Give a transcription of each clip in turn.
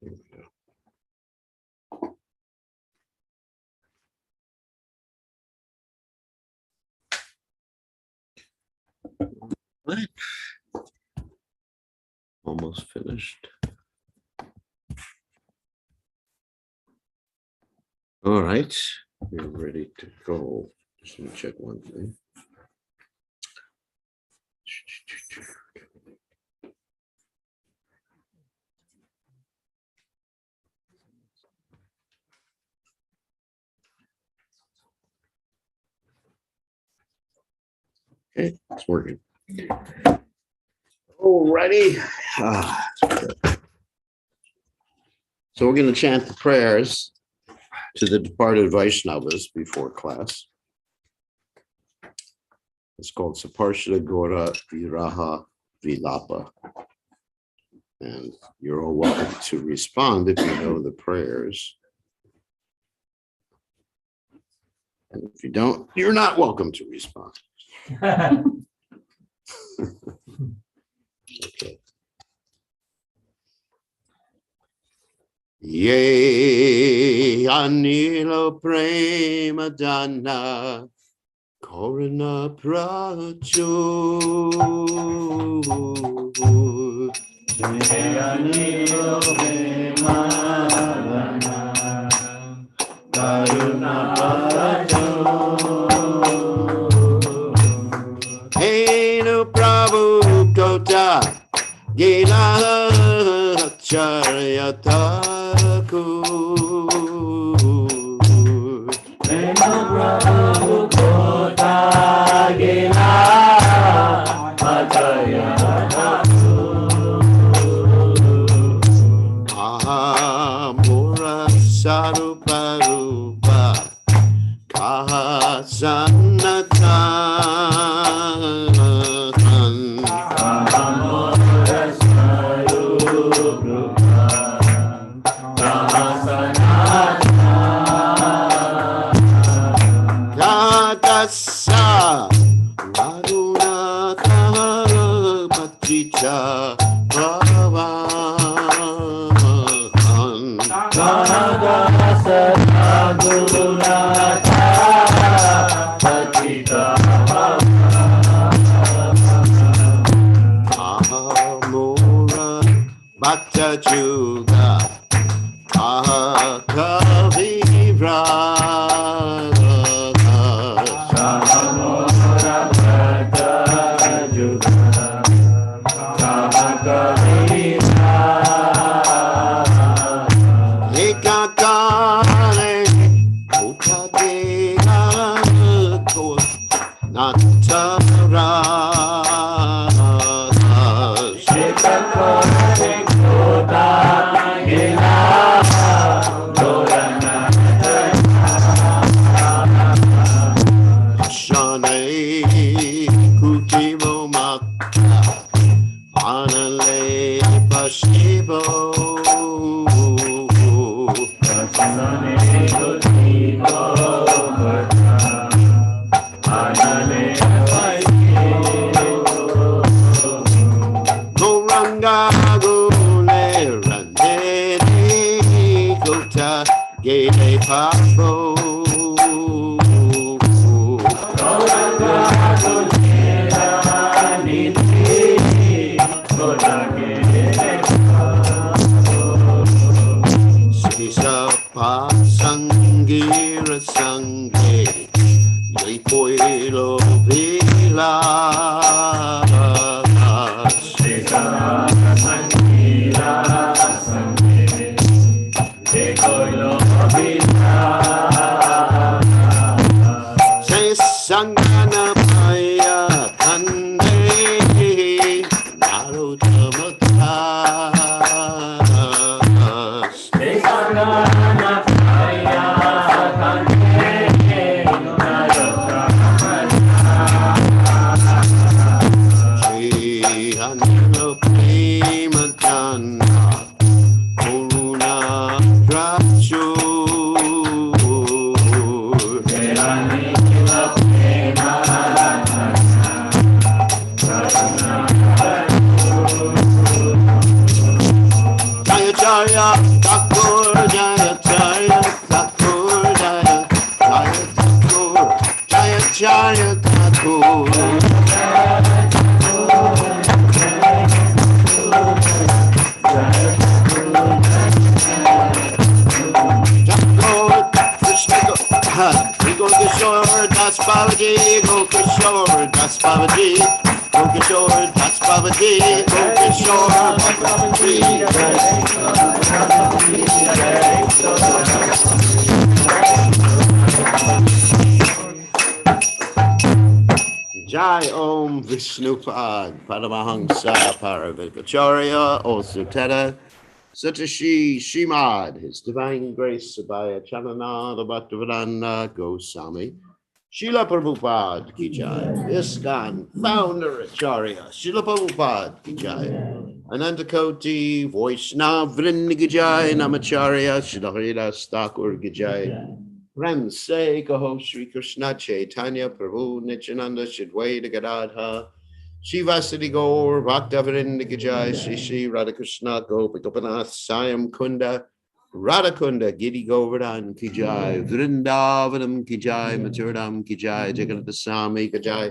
Here we go. Right. Almost finished. All right, we're ready to go. Just let me check one thing. Okay, it's working. Alrighty. So we're going to chant the prayers to the departed Vaishnavas before class. It's called Saparshada Gaura Viraha Vilapa. And you're all welcome to respond if you know the prayers. And if you don't, you're not welcome to respond. Okay. Ye anilo prema dana korana pracho. Ye anilo prema dana karuna pracho. Henu Prabhu Kota Gila Charyataku. Henu Prabhu Kota Gila Charyataku. Ahamura Sarupa Rupa Kahasanatan. Sa Madhunata Patricha Bhavan Kanadasa Madhunata Patricha Bhavan Amora Bhakta Juga Kavivra Gaura Kisore das Babaji, Gaura Kisore das Babaji, Gaura Kisore das Babaji, Gaura Kisore das Babaji. Jai Om Vishnupad Paramahamsa Paravikacharya Osuteta Satashi Shimad, His Divine Grace Sabaya Chanana the Bhaktivedanta Goswami Srila Prabhupada Ki Jai, ISKCON Founder Acharya Srila Prabhupada Ki Jai, Anantakoti Vaishnava Vrinda Ki Jai, Namacharya Srila Haridas Thakur Ki Jai. Ram Se Kaho Shri Krishna Chaitanya Prabhu Nityananda Shadwaita Gadadha Shivasati Gaur Bhaktavinda Ki Jai Shri Shri Radhakrishna Gopinath Sayam Kunda Radhakunda Giri Govardhan Ki Jai Vrindavanam Ki Jai Maturadam Ki Jai Jagannath Swami Ki Jai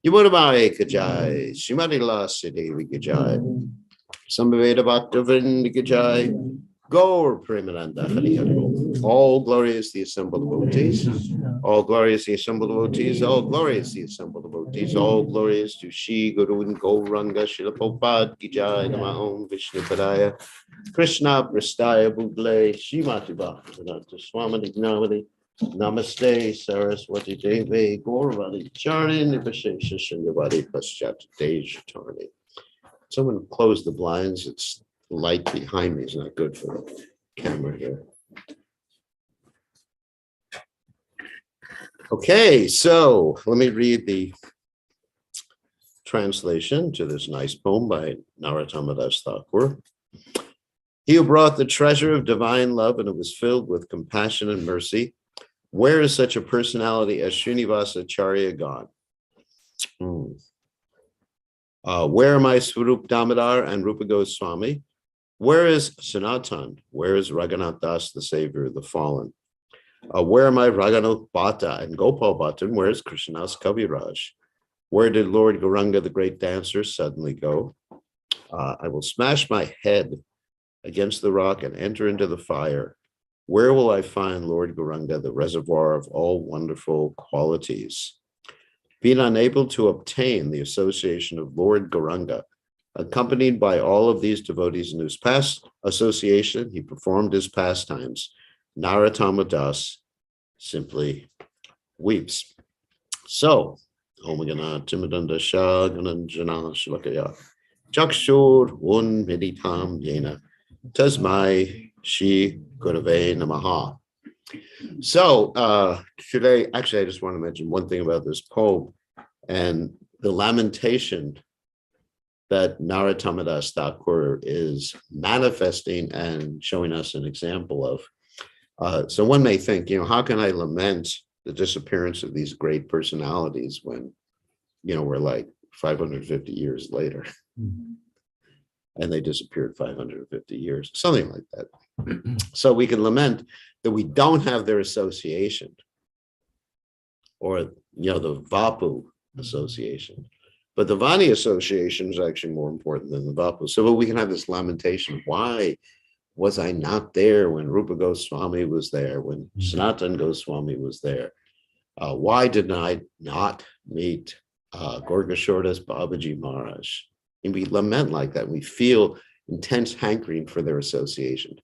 Yamunamai Ki Jai Shrimati Lasi Devi Ki Jai Sambhaveda Bhaktavinda Ki Jai Gaur Premananda Hari Hari. All glorious the assembled devotees, all glorious the assembled devotees, all glorious the assembled devotees, all glorious to Shri Guru and Gauranga Srila Prabhupada Ki Jai Nama Om Vishnu Padaya Krishna Prastaya Bhudle Shrimati Bhaktivedanta Swami Gnamati Namaste Saraswati Devi Gauravati Charni Nivashesha Shunyavati Paschat Dejatarni. Someone close the blinds. It's light behind me is not good for the camera here. Okay, so let me read the translation to this nice poem by Narottama Das Thakur. He who brought the treasure of divine love and it was filled with compassion and mercy. Where is such a personality as Srinivasa Acharya gone? Where are my Swarup Damodar and Rupa Goswami? Where is Sanatan? Where is Raghunath Das, the savior of the fallen? Where are my Raghunath Bhatta and Gopal Bhattan? Where is Krishnadas Kaviraj? Where did Lord Gauranga, the great dancer, suddenly go? I will smash my head against the rock and enter into the fire. Where will I find Lord Gauranga, the reservoir of all wonderful qualities? Being unable to obtain the association of Lord Gauranga, accompanied by all of these devotees in whose past association he performed his pastimes, Narottama Das simply weeps. So, Om Gana Timadanda Shagananjana Shlakaya Chakshur Un Meditam Yena Tasmai Shi Gurave Namaha. So today, actually, I just want to mention one thing about this poem and the lamentation that Narottama Das Thakur is manifesting and showing us an example of. So one may think, how can I lament the disappearance of these great personalities when, we're like 550 years later and they disappeared 550 years, something like that. So we can lament that we don't have their association or, the Vapu association. But the Vani association is actually more important than the Vapu. So we can have this lamentation. Why was I not there when Rupa Goswami was there, when Sanatan Goswami was there? Why did I not meet Gaura Kisore das Babaji Maharaj? And we lament like that. We feel intense hankering for their association.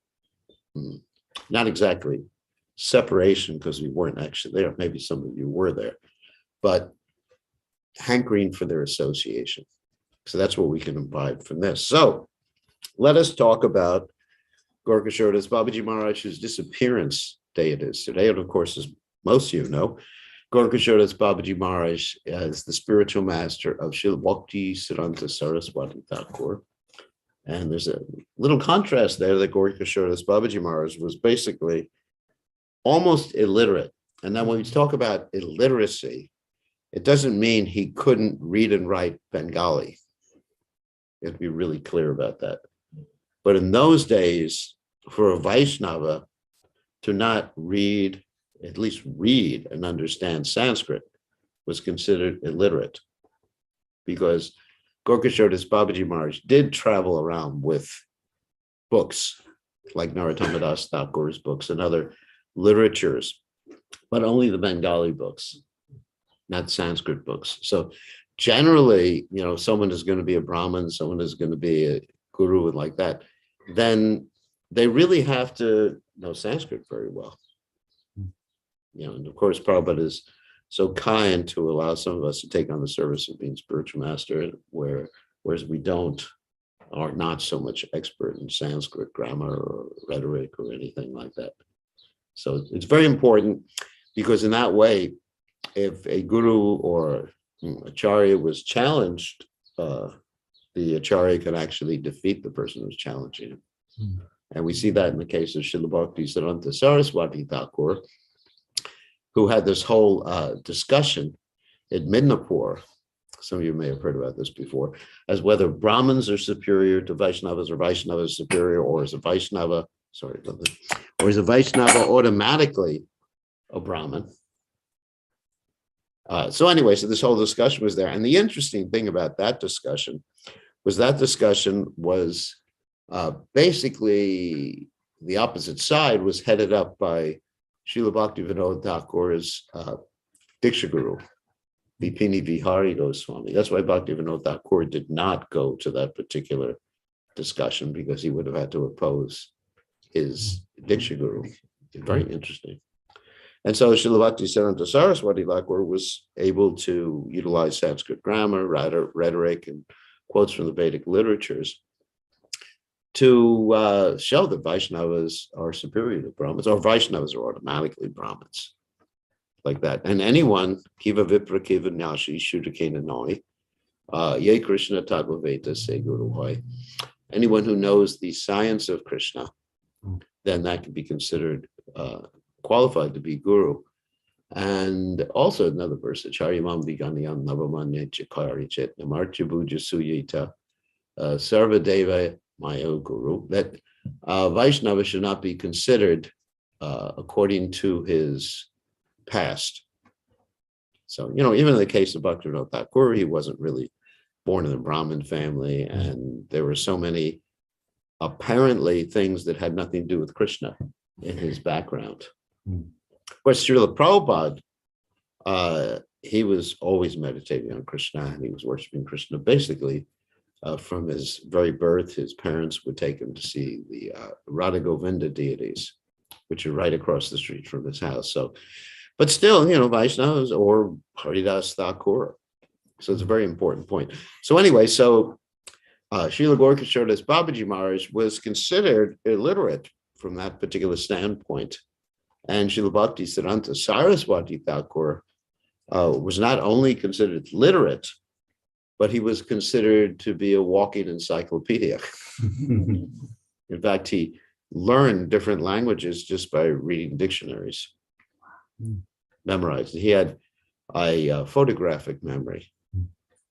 Not exactly separation because we weren't actually there. Maybe some of you were there, but hankering for their association. So that's what we can imbibe from this. So let us talk about Gaura Kisore das Babaji Maharaj, whose disappearance day it is today. And of course, as most of you know, Gaura Kisore das Babaji Maharaj is the spiritual master of Srila Bhakti Siddhanta Saraswati Thakur. And there's a little contrast there that Gaura Kisore das Babaji Maharaj was basically almost illiterate. And then when we talk about illiteracy, it doesn't mean he couldn't read and write Bengali. You have to be really clear about that. But in those days, for a Vaishnava to not read, at least read and understand Sanskrit, was considered illiterate, because Gaura Kisore das Babaji Maharaj did travel around with books like Narottama Das Thakur's books and other literatures. but only the Bengali books, not Sanskrit books. So generally, someone is going to be a Brahmin, someone is going to be a guru and like that, then they really have to know Sanskrit very well. And of course, Prabhupada is so kind to allow some of us to take on the service of being spiritual master, whereas we are not so much expert in Sanskrit grammar or rhetoric or anything like that. So it's very important, because in that way, if a guru or acharya was challenged, the acharya could actually defeat the person who's challenging him. And we see that in the case of Srila Bhaktisiddhanta Saraswati Thakur, who had this whole discussion in Midnapur. Some of you may have heard about this before, as whether Brahmins are superior to Vaishnavas or Vaishnavas superior, or is a Vaishnava automatically a Brahmin? So this whole discussion was there. And the interesting thing about that discussion was basically the opposite side was headed up by Srila Bhaktivinoda Thakur's Diksha Guru, Vipini Vihari Goswami. That's why Bhaktivinoda Thakur did not go to that particular discussion, because he would have had to oppose his Diksha Guru. Very interesting. And so Srila Bhaktisiddhanta Saraswati Thakur was able to utilize Sanskrit grammar, rhetoric, and quotes from the Vedic literatures to show that Vaishnavas are superior to Brahmins, or Vaishnavas are automatically Brahmins, like that. And anyone, Kiva Vipra Kiva Nyashi Shudakena Noi, Ye Krishna Tadvaveta Se Guru Hoy. Anyone who knows the science of Krishna, then that can be considered qualified to be guru. And also another verse, Charyamam Viganiyam Navamanya Chikari Chet Namarchabuja Suyita Sarvadeva Mayo Guru, that Vaishnava should not be considered according to his past. So, even in the case of Bhaktivinoda Thakur, he wasn't really born in a Brahmin family, and there were so many apparently things that had nothing to do with Krishna in his background. But Srila Prabhupada, he was always meditating on Krishna, and he was worshiping Krishna. Basically, from his very birth, his parents would take him to see the Radha Govinda deities, which are right across the street from his house. So, but still, Vaishnavas or Haridas Thakur. So it's a very important point. So Srila Gaura Kisore das Babaji Maharaj was considered illiterate from that particular standpoint. And Srila Bhaktisiddhanta Saraswati Thakur was not only considered literate, but he was considered to be a walking encyclopedia. In fact, he learned different languages just by reading dictionaries, memorized. He had a photographic memory.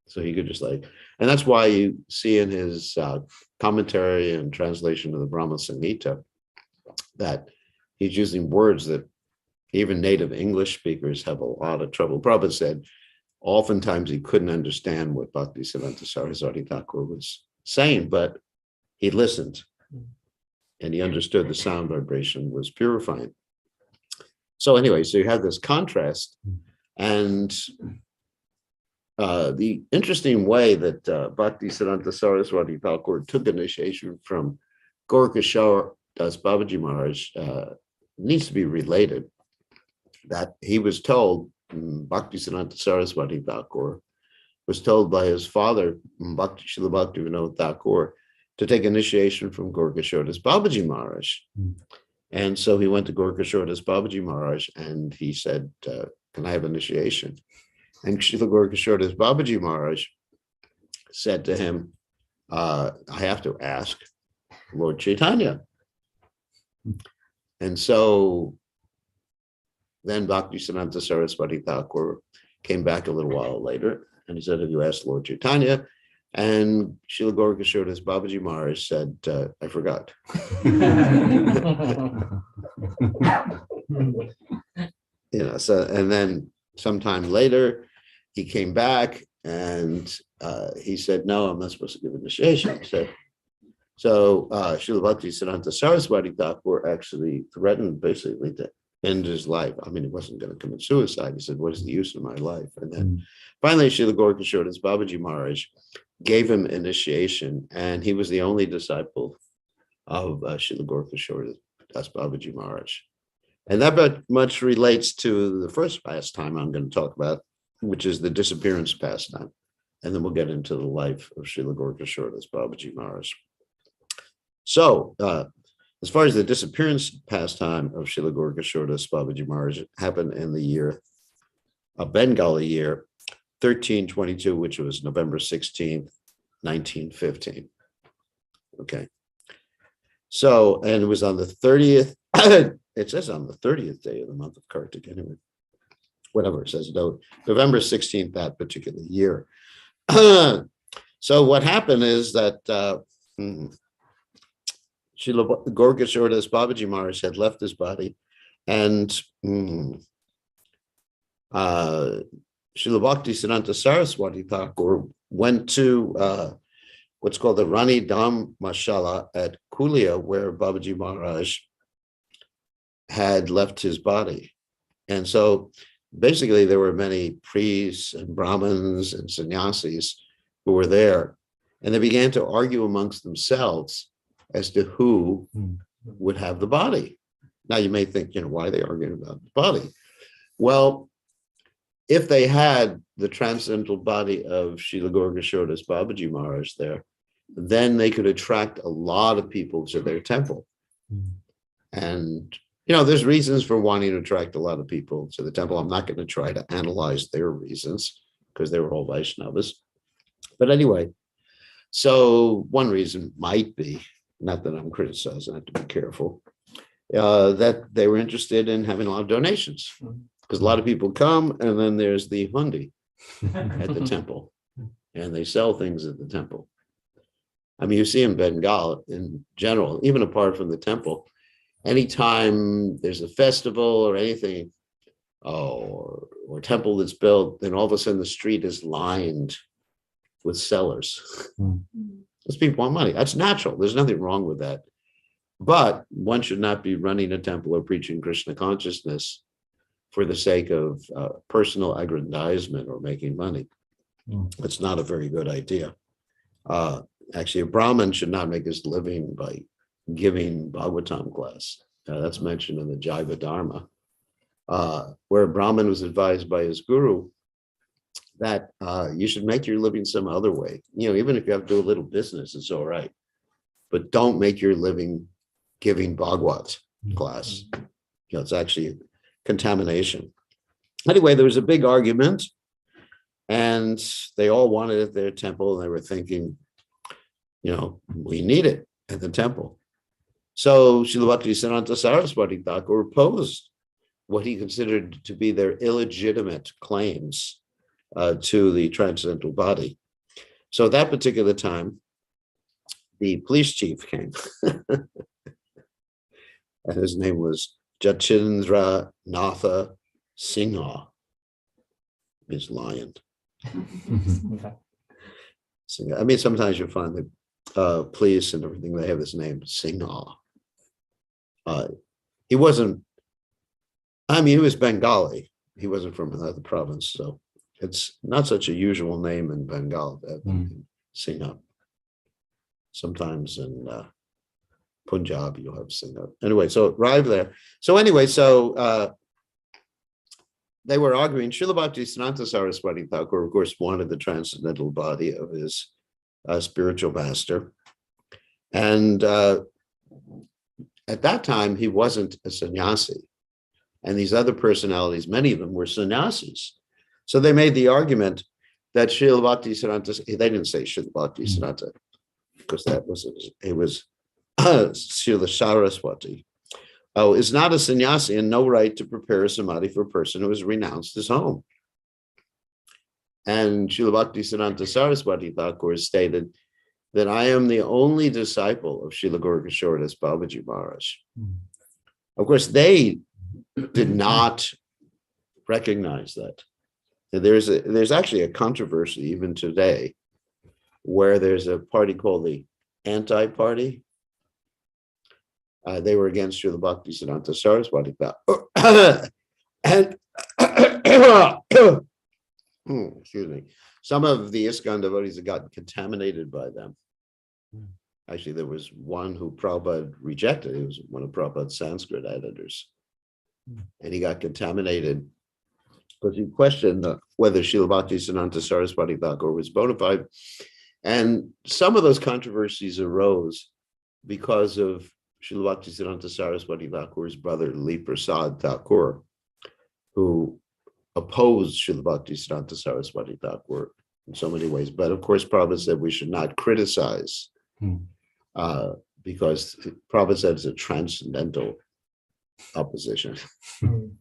So he could just and that's why you see in his commentary and translation of the Brahma Samhita that he's using words that even native English speakers have a lot of trouble. Prabhupada said oftentimes he couldn't understand what Bhaktisiddhanta Saraswati Thakur was saying, but he listened and he understood the sound vibration was purifying. So so you have this contrast, and the interesting way that Bhaktisiddhanta Saraswati Thakur took initiation from Gaura Kisore das Babaji Maharaj needs to be related. That he was told, Bhaktisiddhanta Saraswati Thakur was told by his father, Srila Bhaktivinoda Thakur, to take initiation from Gaura Kisore das Babaji Maharaj. And so he went to Gaura Kisore das Babaji Maharaj and he said, can I have initiation? And Srila Gaura Kisore das Babaji Maharaj said to him, I have to ask Lord Chaitanya. And so then Bhaktisiddhanta Saraswati Thakur came back a little while later and he said, have you asked Lord Chaitanya? And Srila Gaura Kisore das Babaji Maharaj said, I forgot. So, and then sometime later, he came back and he said, no, I'm not supposed to give initiation. So Srila Bhaktisiddhanta Saraswati Thakur actually threatened basically to end his life. I mean, he wasn't going to commit suicide. He said, what is the use of my life? And then finally, Srila Gaura Kisore das Babaji Maharaj gave him initiation, and he was the only disciple of Srila Gaura Kisore das Babaji Maharaj. And that much relates to the first pastime I'm going to talk about, which is the disappearance pastime. And then we'll get into the life of Srila Gaura Kisore das Babaji Maharaj. So, as far as the disappearance pastime of Srila Gaura Kisore das Babaji Maharaj, it happened in the year, a Bengali year, 1322, which was November 16th, 1915. Okay. So, and it was on the 30th, it says on the 30th day of the month of Kartik, anyway, whatever it says, no, November 16th, that particular year. So what happened is that Srila Gaura Kisore das Babaji Maharaj had left his body, and Srila Bhaktisiddhanta Saraswati Thakur went to what's called the Rani Dharmashala at Kulia, where Babaji Maharaj had left his body. And so basically there were many priests and Brahmins and sannyasis who were there, and they began to argue amongst themselves as to who would have the body. Now you may think, why are they arguing about the body? Well, if they had the transcendental body of Srila Gaura Kisore das Babaji Maharaj there, then they could attract a lot of people to their temple. And, there's reasons for wanting to attract a lot of people to the temple. I'm not going to try to analyze their reasons because they were all Vaishnavas. But anyway, so one reason might be, not that I'm criticizing, I have to be careful, that they were interested in having a lot of donations, because a lot of people come, and then there's the hundi at the temple, and they sell things at the temple. I mean, you see in Bengal in general, even apart from the temple, anytime there's a festival or anything, or temple that's built, then all of a sudden the street is lined with sellers. Those people want money. That's natural. There's nothing wrong with that. But one should not be running a temple or preaching Krishna consciousness for the sake of personal aggrandizement or making money. It's not a very good idea. Actually, a Brahmin should not make his living by giving Bhagavatam class. That's mentioned in the Jaiva Dharma, where a Brahmin was advised by his guru that you should make your living some other way. Even if you have to do a little business, it's all right. But don't make your living giving Bhagavat class. It's actually contamination. Anyway, there was a big argument, and they all wanted it at their temple, and they were thinking, we need it at the temple. So Srila Bhaktisiddhanta Saraswati Thakur opposed what he considered to be their illegitimate claims to the transcendental body. So at that particular time, the police chief came, and his name was Jachindra Natha Singha, means lion. I mean, sometimes you find the police and everything, they have this name, Singha. He wasn't, he was Bengali. He wasn't from another province, so it's not such a usual name in Bengal, Singha. Sometimes in Punjab, you'll have Singha. Anyway, so arrived there. So anyway, they were arguing. Srila Bhaktisiddhanta Saraswati Thakur, of course, wanted the transcendental body of his spiritual master. And at that time, he wasn't a sannyasi. And these other personalities, many of them were sannyasis. So they made the argument that Srila Bhaktisiddhanta, they didn't say Srila Bhaktisiddhanta, because it was Srila Saraswati, is not a sannyasi and no right to prepare a samadhi for a person who has renounced his home. And Srila Bhaktisiddhanta Saraswati Thakur stated that I am the only disciple of Srila Gaura Kisore das Babaji Maharaj. Of course, they did not recognize that. There's actually a controversy even today where there's a party called the Anti-Party. They were against Srila Bhaktisiddhanta Saraswati Thakur. And excuse me, some of the ISKCON devotees had gotten contaminated by them. Actually, there was one who Prabhupada rejected. He was one of Prabhupada's Sanskrit editors. And he got contaminated because he questioned whether Srila Bhaktisiddhanta Saraswati Thakur was bona fide. And some of those controversies arose because of Srila Bhaktisiddhanta Saraswati Thakur's brother, Li Prasad Thakur, who opposed Srila Bhaktisiddhanta Saraswati Thakur in so many ways. But of course, Prabhupada said we should not criticize because Prabhupada said it's a transcendental opposition.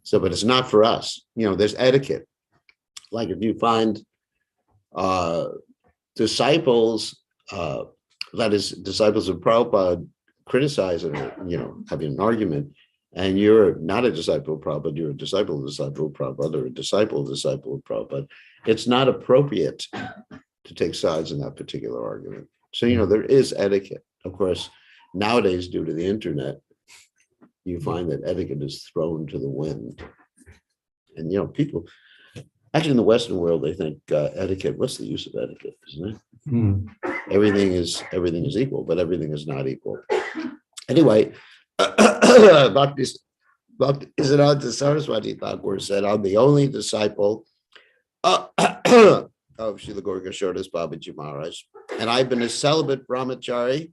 So, but it's not for us. You know, there's etiquette. Like if you find disciples, that is, disciples of Prabhupada criticizing, you know, having an argument, and you're not a disciple of Prabhupada, you're a disciple of Prabhupada, or a disciple of Prabhupada, it's not appropriate to take sides in that particular argument. So, you know, there is etiquette. Of course, nowadays, due to the internet, you find that etiquette is thrown to the wind. And, you know, people, actually in the Western world, they think etiquette, what's the use of etiquette, isn't it? Everything is equal, but everything is not equal. Anyway, Bhaktisiddhanta Saraswati Thakur said, I'm the only disciple of Srila Gaura Kisore das Babaji Maharaj, and I've been a celibate brahmachari,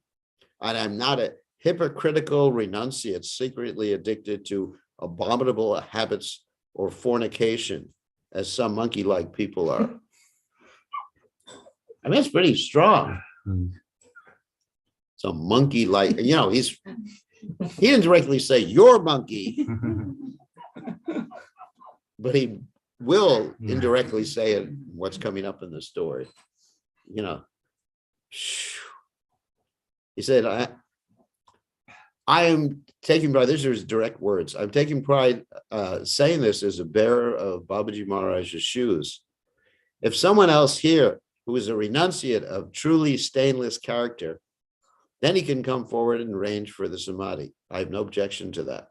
and I'm not a hypocritical renunciate secretly addicted to abominable habits or fornication, as some monkey-like people are. I mean, it's pretty strong. Some monkey-like, you know, he didn't directly say you're monkey, but he will indirectly say it, what's coming up in the story. You know, he said, I am taking pride, these are his direct words, I'm taking pride saying this as a bearer of Babaji Maharaj's shoes. If someone else here who is a renunciate of truly stainless character, then he can come forward and arrange for the samadhi. I have no objection to that.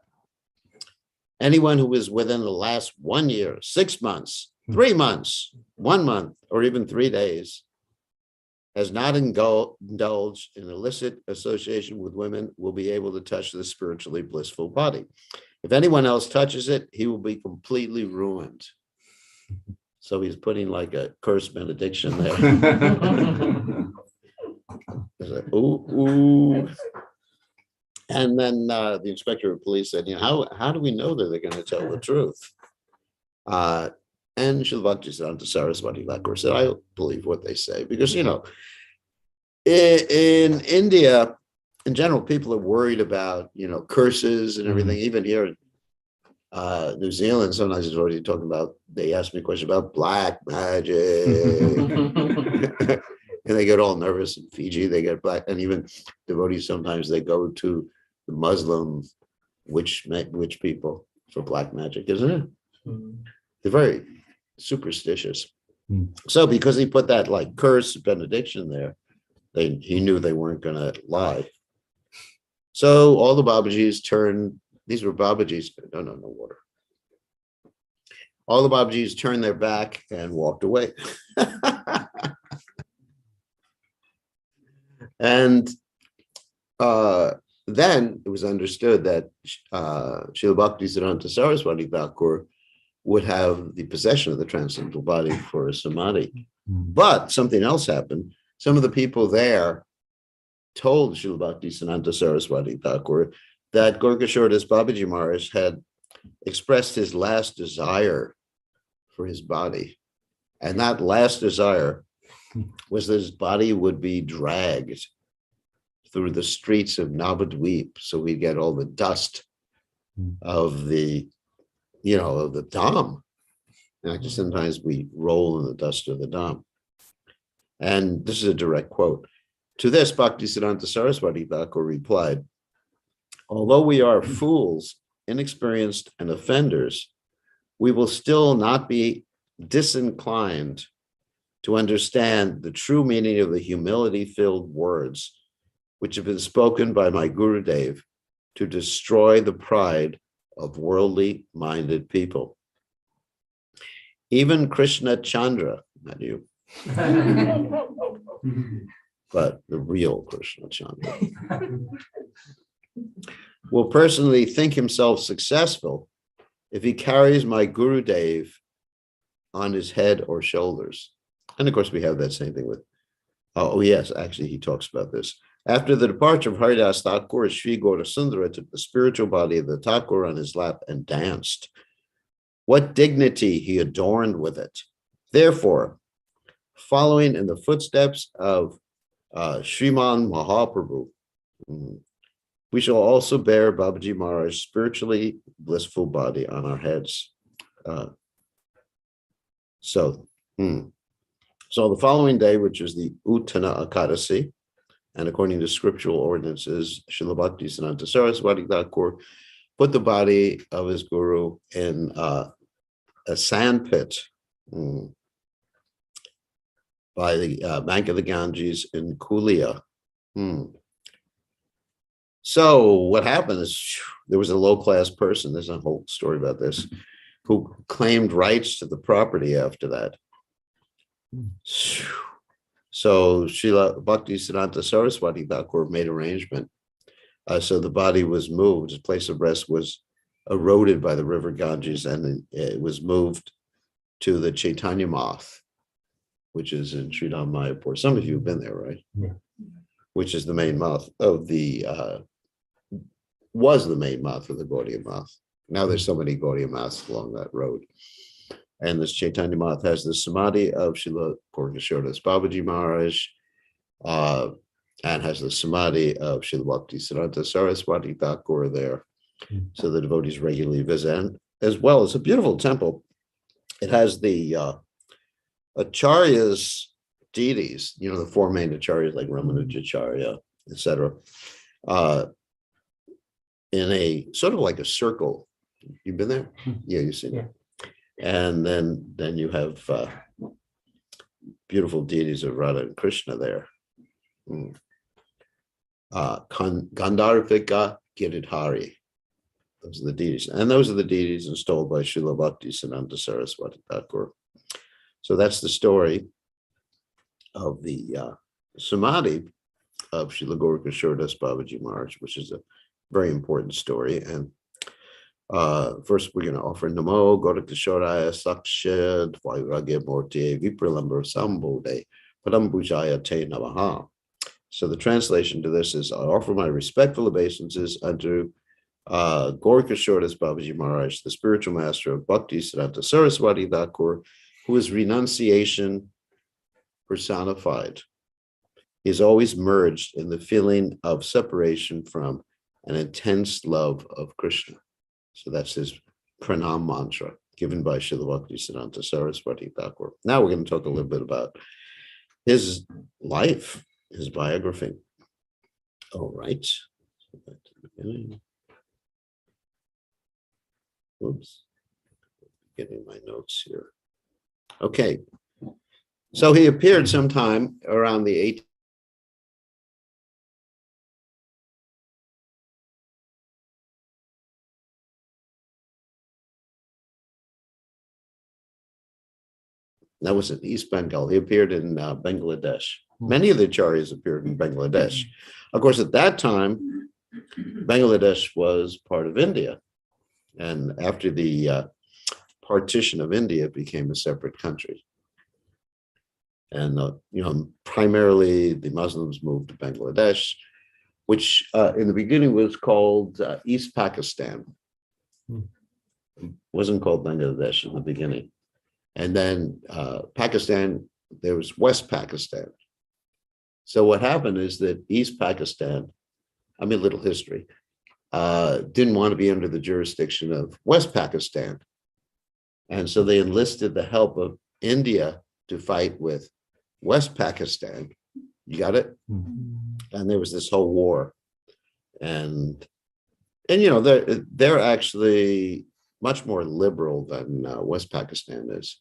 Anyone who is within the last 1 year, 6 months, 3 months, 1 month, or even 3 days, has not indulged in illicit association with women will be able to touch the spiritually blissful body. If anyone else touches it, he will be completely ruined. So he's putting like a curse benediction there. He's like, ooh. And then the inspector of police said, you know, how do we know that they're going to tell the truth? And Srila Bhaktisiddhanta Saraswati Thakur said, I believe what they say, because, you know, in India, in general, people are worried about, you know, curses and everything. Even here in New Zealand, sometimes it's already talking about, they ask me a question about black magic. And they get all nervous. In Fiji, they get black, and even devotees, sometimes they go to the Muslim witch people for black magic, isn't it? They're very superstitious. So because he put that like curse benediction there, he knew they weren't going to lie. So all the Babajis turned, these were Babajis, no water. All the Babajis turned their back and walked away. And then it was understood that Srila Bhaktisiddhanta Saraswati Thakur would have the possession of the transcendental body for a samadhi. But something else happened. Some of the people there told Srila Bhaktisiddhanta Saraswati Thakur that Gaura Kisore das Babaji Maharaj had expressed his last desire for his body. And that last desire was that his body would be dragged through the streets of Navadvip, so we get all the dust of the, you know, of the Dham. And actually, sometimes we roll in the dust of the Dham. And this is a direct quote. To this, Bhaktisiddhanta Saraswati Thakur replied, although we are fools, inexperienced, and offenders, we will still not be disinclined to understand the true meaning of the humility-filled words which have been spoken by my Gurudev to destroy the pride of worldly-minded people. Even Krishna Chandra, not you, but the real Krishna Chandra, will personally think himself successful if he carries my Gurudev on his head or shoulders. And of course, we have that same thing with, oh yes, actually, he talks about this. After the departure of Haridas Thakur, Sri Gaura Sundara took the spiritual body of the Thakur on his lap and danced. What dignity he adorned with it. Therefore, following in the footsteps of Sriman Mahaprabhu, we shall also bear Babaji Maharaj's spiritually blissful body on our heads. So the following day, which is the Uttana Ekadasi, and according to scriptural ordinances, Srila Bhaktisiddhanta Saraswati Thakur put the body of his guru in a sand pit by the bank of the Ganges in Kulia. So what happened is there was a low-class person, there's a whole story about this, who claimed rights to the property after that. So Srila Bhaktisiddhanta Saraswati Thakur made arrangement. So the body was moved, its place of rest was eroded by the river Ganges, and it was moved to the Chaitanya Math, which is in Sridham Mayapur. Some of you have been there, right? Yeah. Which is the main math of the, was the main math of the Gaudiya Math. Now there's so many Gaudiya Maths along that road. And this Chaitanya Math has the Samadhi of Srila Gaura Kisore das Babaji Maharaj, and has the Samadhi of Srila Bhaktisiddhanta Saraswati Thakur there. So the devotees regularly visit, and as well as a beautiful temple. It has the Acharyas, deities, the four main Acharyas like Ramanujacharya, etc., in a sort of like a circle. You've been there? Yeah, you've seen it. And then you have beautiful deities of Radha and Krishna there. Gandharvika Giridhari. Those are the deities. And those are the deities installed by Srila Bhaktisiddhanta Saraswati Thakur. So that's the story of the Samadhi of Srila Gaura Kisore das Babaji Maharaj, which is a very important story. And first, we're going to offer Namo Gaura Kisoraya Saksha Dvairagya Morte Vipralambar Sambode Padambujaya Te Namaha. So the translation to this is, I offer my respectful obeisances unto Gaura Kisore das Babaji Maharaj, the spiritual master of Bhaktisiddhanta Saraswati Thakur, who is renunciation personified. He is always merged in the feeling of separation from an intense love of Krishna. So that's his pranam mantra given by Srila Bhaktisiddhanta Saraswati Thakur. Now we're going to talk a little bit about his life, his biography. All right. Oops. Getting my notes here. Okay. So he appeared sometime around the 18th. That was in East Bengal. He appeared in Bangladesh. Many of the acharyas appeared in Bangladesh. Of course, at that time, Bangladesh was part of India. And after the partition of India, it became a separate country. And, primarily the Muslims moved to Bangladesh, which in the beginning was called East Pakistan. It wasn't called Bangladesh in the beginning. And then Pakistan, there was West Pakistan. So what happened is that East Pakistan, a little history, didn't want to be under the jurisdiction of West Pakistan. And so they enlisted the help of India to fight with West Pakistan. You got it? And there was this whole war. And they're actually much more liberal than West Pakistan is.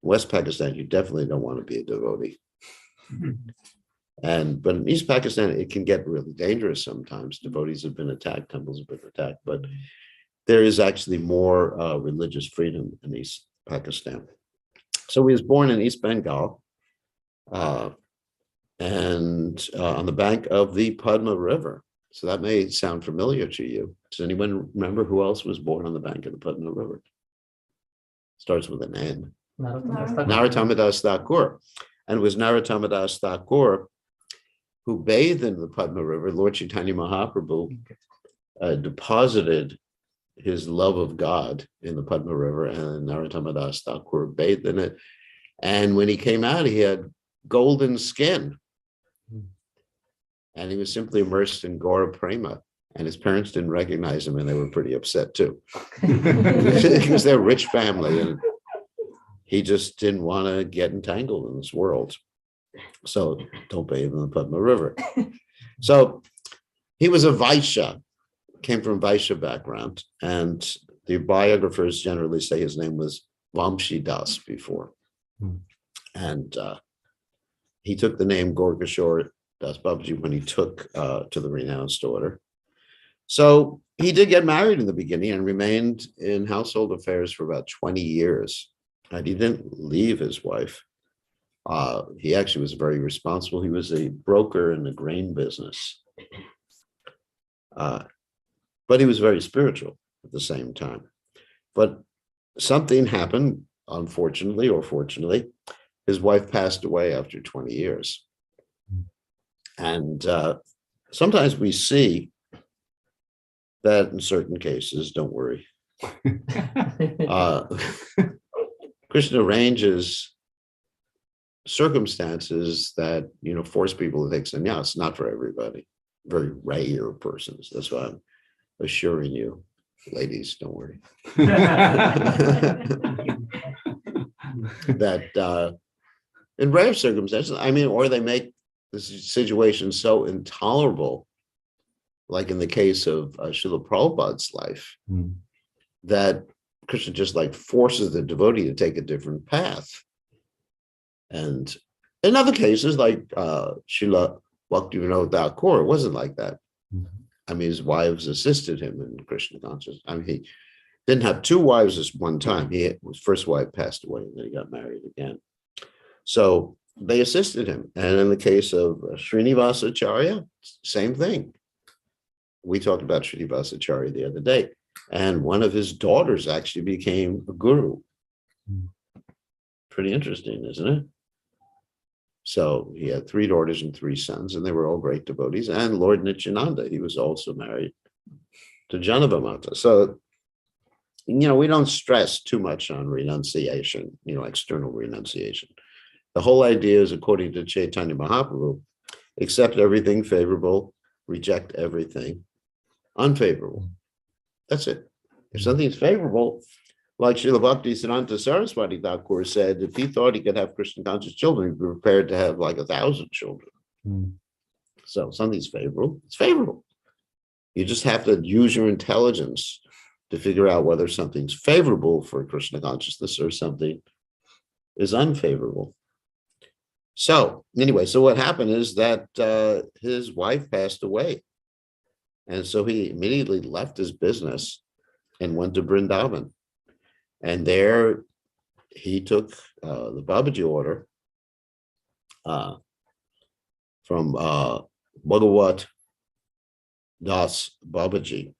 West Pakistan, you definitely don't want to be a devotee. But in East Pakistan, it can get really dangerous sometimes. Devotees have been attacked, temples have been attacked, but there is actually more religious freedom in East Pakistan. So he was born in East Bengal, and on the bank of the Padma River. So that may sound familiar to you. Does anyone remember who else was born on the bank of the Padma River? Starts with an N. Narottam Das Thakur. And it was Narottam Das Thakur who bathed in the Padma River. Lord Chaitanya Mahaprabhu deposited his love of God in the Padma River, and Narottam Das Thakur bathed in it. And when he came out, he had golden skin. And he was simply immersed in Gaura Prema. And his parents didn't recognize him, and they were pretty upset too. Because they're a rich family, and he just didn't want to get entangled in this world. So don't bathe in the Padma River. So he was a Vaishya, came from Vaishya background, and the biographers generally say his name was Vamshi Das before. And he took the name Gaura Kisore das Babaji when he took to the renounced order. So he did get married in the beginning and remained in household affairs for about 20 years. And he didn't leave his wife. He actually was very responsible. He was a broker in the grain business. But he was very spiritual at the same time. But something happened, unfortunately or fortunately. His wife passed away after 20 years. And sometimes we see that in certain cases, don't worry, Krishna arranges circumstances that, force people to take sannyas. Not for everybody, very rare persons. That's why I'm assuring you, ladies, don't worry. That in rare circumstances, or they make the situation so intolerable, like in the case of Srila Prabhupada's life, that Krishna just forces the devotee to take a different path. And in other cases, like Srila Bhaktivinoda Thakur, it wasn't like that. His wives assisted him in Krishna consciousness. He didn't have two wives at one time. His first wife passed away, and then he got married again. So they assisted him. And in the case of Srinivasacharya, same thing. We talked about Srinivasacharya the other day, and one of his daughters actually became a guru. Pretty interesting, isn't it? So he had 3 daughters and 3 sons, and they were all great devotees. And Lord Nityananda, he was also married to Janava Mata. So, we don't stress too much on renunciation, external renunciation. The whole idea is, according to Chaitanya Mahaprabhu, accept everything favorable, reject everything unfavorable. That's it. If something's favorable, like Srila Bhaktisiddhanta Saraswati Thakur said, if he thought he could have Krishna conscious children, he'd be prepared to have 1,000 children. So something's favorable, it's favorable. You just have to use your intelligence to figure out whether something's favorable for Krishna consciousness or something is unfavorable. So anyway, so what happened is that his wife passed away. And so he immediately left his business and went to Vrindavan. And there he took the Babaji order from Bhagavat Das Babaji.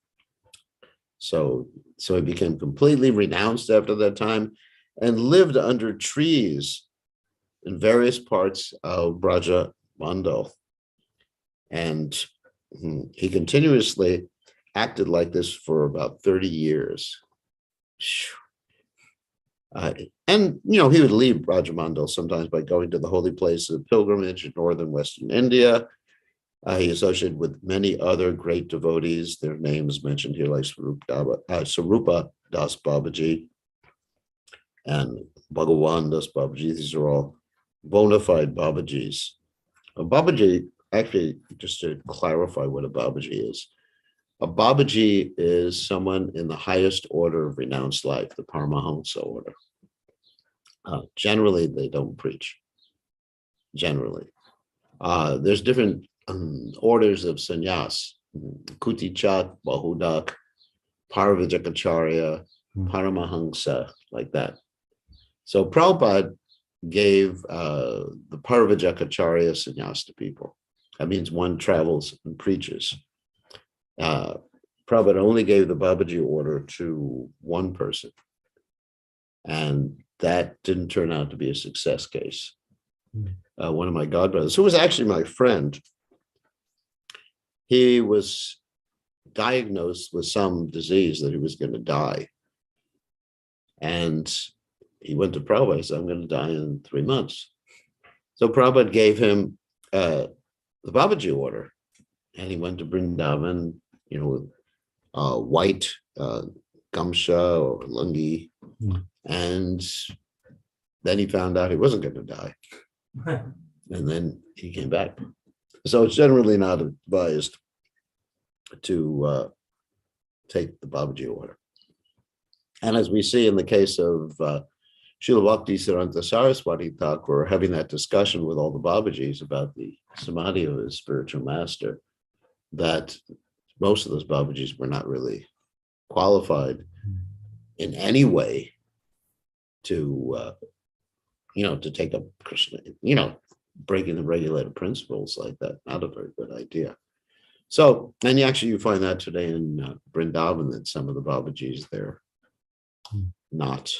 So he became completely renounced after that time and lived under trees in various parts of Braja Mandal. And he continuously acted like this for about 30 years. And, he would leave Brajamandal sometimes by going to the holy place of pilgrimage in northern Western India. He associated with many other great devotees. Their names mentioned here, like Sarupa Das Babaji and Bhagawan Das Babaji. These are all bona fide Babajis. A Babaji, actually, just to clarify what a Babaji is, a Babaji is someone in the highest order of renounced life, the Paramahansa order. Generally, they don't preach. Generally. There's different orders of sannyas: Kutichat, Bahudak, Paravajakacharya, Paramahansa, like that. So Prabhupada gave the Paravajakacharya sannyas to people. That means one travels and preaches. Prabhupada only gave the Babaji order to one person, and that didn't turn out to be a success case. One of my godbrothers, who was actually my friend, he was diagnosed with some disease that he was going to die. And he went to Prabhupada and said, I'm going to die in 3 months. So Prabhupada gave him the Babaji order, and he went to Vrindavan, with white gamsha or lungi. And then he found out he wasn't going to die. And then he came back. So it's generally not advised to take the Babaji order. And as we see in the case of Srila Bhakti Saraswati Thakur having that discussion with all the Babajis about the samadhi of his spiritual master, that most of those Babajis were not really qualified in any way to, to take up Krishna, breaking the regulated principles like that. Not a very good idea. So, and actually you find that today in Vrindavan, that some of the Babajis there not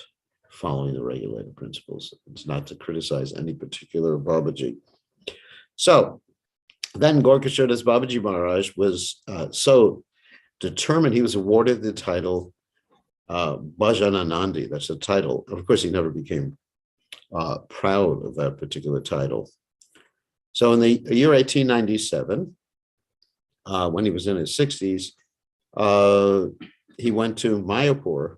following the regulated principles. It's not to criticize any particular Babaji. So then Gaura Kisore das Babaji Maharaj was so determined. He was awarded the title Bhajananandi. That's the title. Of course, he never became proud of that particular title. So in the year 1897, when he was in his 60s, he went to Mayapur,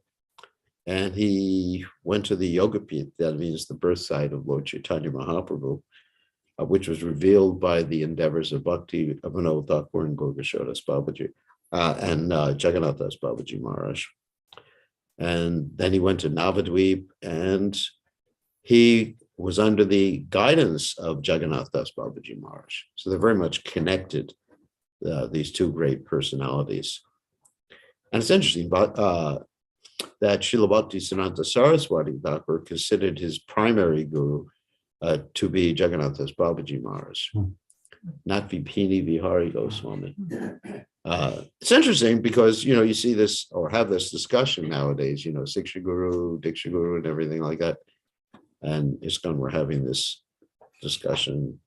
and he went to the Yogapith, that means the birth site of Lord Chaitanya Mahaprabhu, which was revealed by the endeavors of Bhakti Vinod Thakur and Gaura Kisore das Babaji and Jagannath Das Babaji Maharaj. And then he went to Navadvip, and he was under the guidance of Jagannath Das Babaji Maharaj. So they're very much connected, these two great personalities. And it's interesting, but that Srila Bhakti Saraswati Thakur considered his primary guru to be Jagannath Das Babaji Maharaj, not Vipini Vihari Goswami. It's interesting because, you see this or have this discussion nowadays, Siksha Guru, Diksha Guru, and everything like that. And ISKCON, we're having this discussion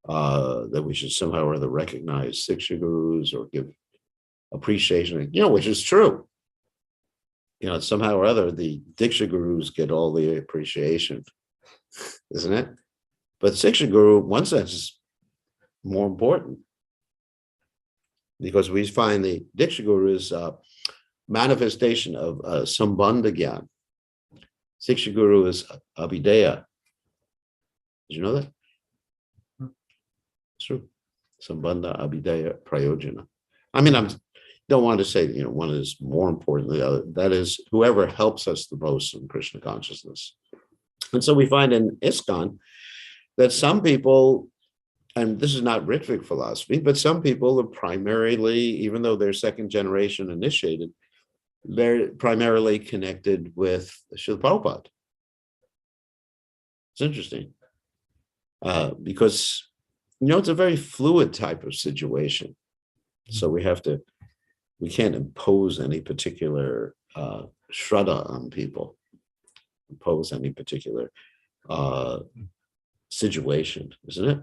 that we should somehow or other recognize Siksha Gurus or give appreciation, which is true. Somehow or other, the Diksha Gurus get all the appreciation, isn't it? But Siksha Guru, in one sense, is more important, because we find the Diksha Guru is a manifestation of Sambandha Gyan. Siksha Guru is Abhideya. Did you know that? It's true. Sambandha, Abhideya, Prayojana. I mean, I don't want to say, one is more important than the other. That is, whoever helps us the most in Krishna consciousness. And so we find in ISKCON that some people, and this is not Ritvic philosophy, but some people are primarily, even though they're second generation initiated, they're primarily connected with Srila Prabhupada. It's interesting because, it's a very fluid type of situation. So we can't impose any particular shraddha on people, impose any particular situation, isn't it?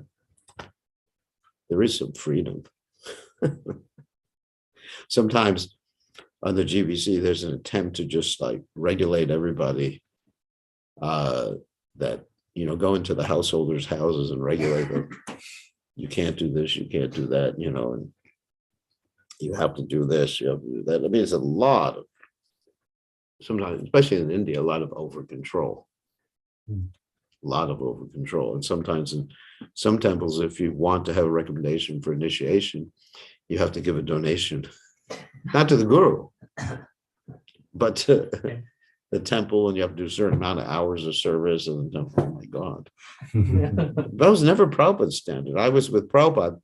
There is some freedom. Sometimes on the GBC, there's an attempt to just regulate everybody that, go into the householders' houses and regulate them. You can't do this, you can't do that, and you have to do this, you have to do that. I mean, it's a lot of, sometimes, especially in India, a lot of over control. A lot of over control. And sometimes in some temples, if you want to have a recommendation for initiation, you have to give a donation, not to the guru, but to the temple and you have to do a certain amount of hours of service. And oh my God. That was never Prabhupada's standard. I was with Prabhupada,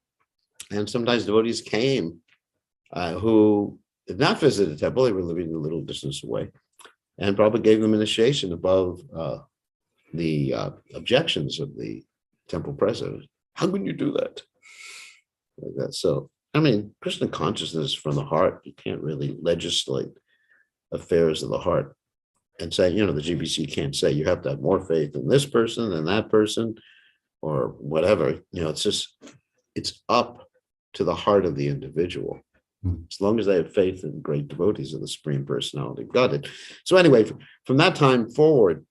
and sometimes devotees came who did not visit the temple. They were living a little distance away. And Prabhupada gave them initiation above the objections of the temple president. How can you do that? Like that. So, I mean, Krishna consciousness from the heart, you can't really legislate affairs of the heart and say, the GBC can't say you have to have more faith in this person than that person or whatever. It's up to the heart of the individual. As long as they have faith in great devotees of the Supreme Personality of Godhead. So anyway, from that time forward,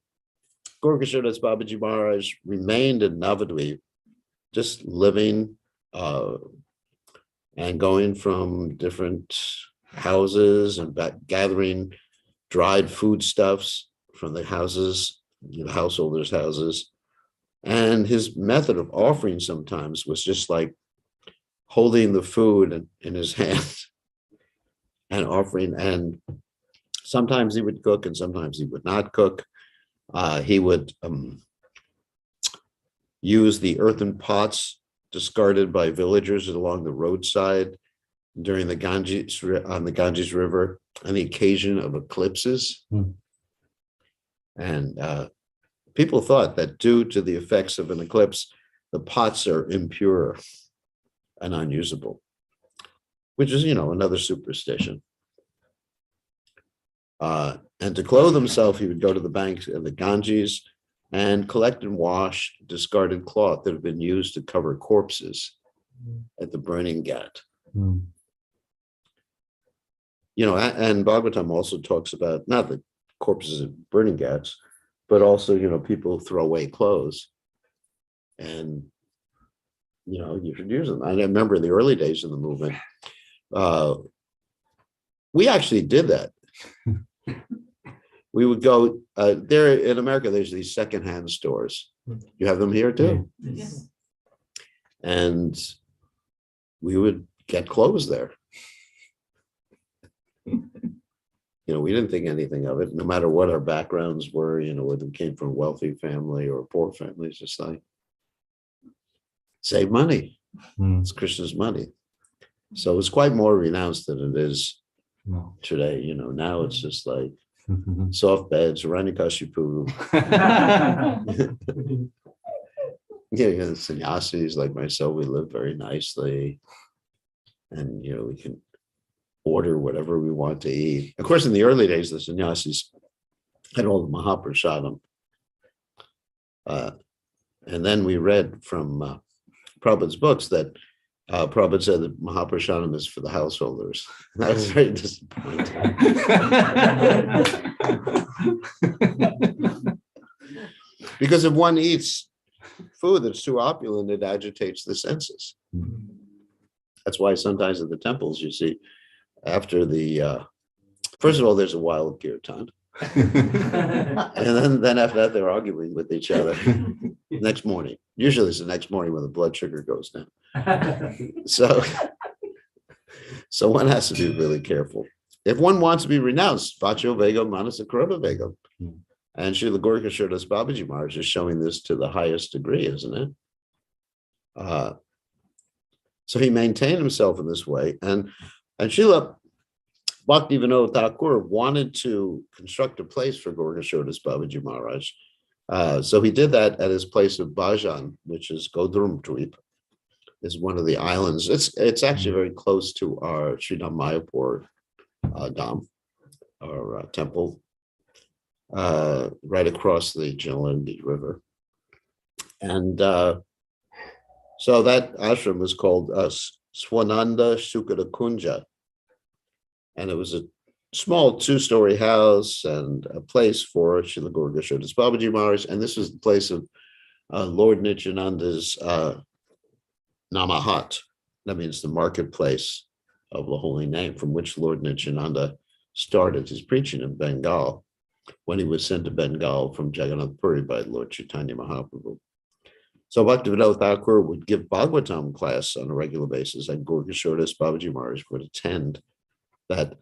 Gaura Kisore das Babaji Maharaj remained in Navadvip, just living and going from different houses and gathering dried foodstuffs from the houses, the householders' houses. And his method of offering sometimes was just like holding the food in his hand and offering. And sometimes he would cook and sometimes he would not cook. He would use the earthen pots discarded by villagers along the roadside during the Ganges, on the Ganges River on the occasion of eclipses. And people thought that due to the effects of an eclipse, the pots are impure and unusable, which is, another superstition. And to clothe himself, he would go to the banks of the Ganges and collect and wash discarded cloth that had been used to cover corpses at the burning ghat. And Bhagavatam also talks about not the corpses at burning ghats, but also, people throw away clothes. And you should use them. I remember in the early days of the movement, we actually did that. We would go there in America. There's these secondhand stores. You have them here too. Yes. And we would get clothes there. We didn't think anything of it, no matter what our backgrounds were, whether we came from a wealthy family or a poor family. It's just like, save money. It's Krishna's money. So it's quite more renounced than it is today. Now it's just like soft beds, Ranikashipu. The sannyasis like myself, we live very nicely. And, we can order whatever we want to eat. Of course, in the early days, the sannyasis had all the Mahaprasadam. And then we read from Prabhupada's books that Prabhupada said that Mahaprasadam is for the householders. That was very disappointing. Because if one eats food that's too opulent, it agitates the senses. That's why sometimes at the temples you see, after the, first of all, there's a wild kirtan. And then after that, they're arguing with each other next morning. Usually it's the next morning when the blood sugar goes down. So one has to be really careful. If one wants to be renounced, Vacho Vegam, Manasa Krodha Vegam. And Srila Gaura Kisore das Babaji Maharaj is showing this to the highest degree, isn't it? So he maintained himself in this way. And Srila Bhaktivinoda Thakur wanted to construct a place for Gaura Kisore das Babaji Maharaj. So he did that at his place of Bhajan, which is Godrum Dweep, is one of the islands. It's actually very close to our Sridham Mayapur Dham, our temple, right across the Jalandhar River. And so that ashram was called Swananda Sukada Kunja. And it was a small 2-story house and a place for Srila Gaura Kisore das Babaji Maharaj. And this was the place of Lord Nityananda's Namahat. That means the marketplace of the holy name, from which Lord Nityananda started his preaching in Bengal when he was sent to Bengal from Jagannath Puri by Lord Chaitanya Mahaprabhu. So Bhaktivinoda Thakur would give Bhagavatam class on a regular basis, and Gaura Kisore das Babaji Maharaj would attend that